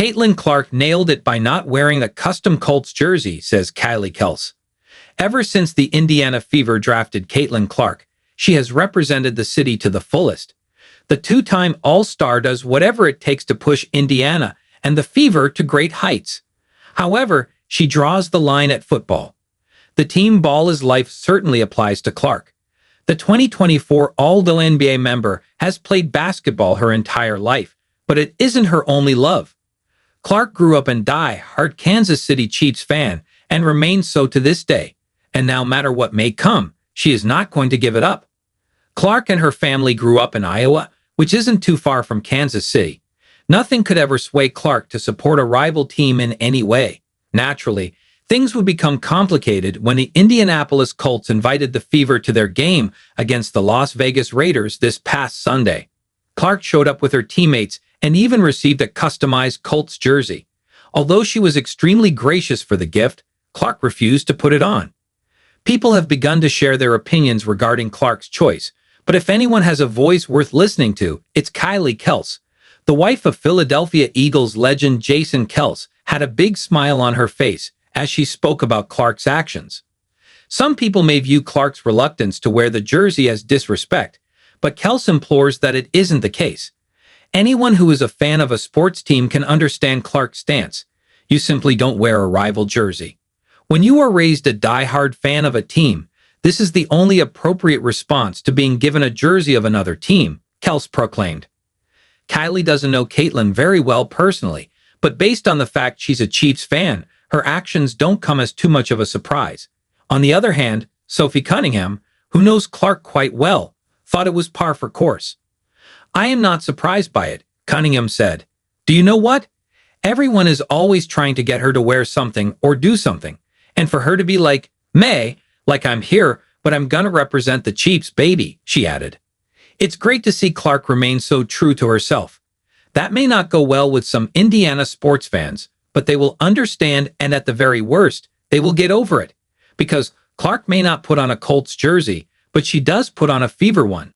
Caitlin Clark nailed it by not wearing a custom Colts jersey, says Kylie Kelce. Ever since the Indiana Fever drafted Caitlin Clark, she has represented the city to the fullest. The two-time All-Star does whatever it takes to push Indiana and the Fever to great heights. However, she draws the line at football. The team ball is life certainly applies to Clark. The 2024 All-NBA member has played basketball her entire life, but it isn't her only love. Clark grew up a die-hard Kansas City Chiefs fan and remains so to this day, and no matter what may come, she is not going to give it up. Clark and her family grew up in Iowa, which isn't too far from Kansas City. Nothing could ever sway Clark to support a rival team in any way. Naturally, things would become complicated when the Indianapolis Colts invited the Fever to their game against the Las Vegas Raiders this past Sunday. Clark showed up with her teammates and even received a customized Colts jersey. Although she was extremely gracious for the gift, Clark refused to put it on. People have begun to share their opinions regarding Clark's choice, but if anyone has a voice worth listening to, it's Kylie Kelce. The wife of Philadelphia Eagles legend Jason Kelce had a big smile on her face as she spoke about Clark's actions. Some people may view Clark's reluctance to wear the jersey as disrespect, but Kelce implores that it isn't the case. Anyone who is a fan of a sports team can understand Clark's stance. You simply don't wear a rival jersey. When you are raised a die-hard fan of a team, this is the only appropriate response to being given a jersey of another team, Kelce proclaimed. Kylie doesn't know Caitlin very well personally, but based on the fact she's a Chiefs fan, her actions don't come as too much of a surprise. On the other hand, Sophie Cunningham, who knows Clark quite well, thought it was par for course. "I am not surprised by it," Cunningham said. "Do you know what? Everyone is always trying to get her to wear something or do something, and for her to be like, May, like I'm here, but I'm gonna represent the Chiefs, baby," she added. It's great to see Clark remain so true to herself. That may not go well with some Indiana sports fans, but they will understand, and at the very worst, they will get over it. Because Clark may not put on a Colts jersey, but she does put on a Fever one.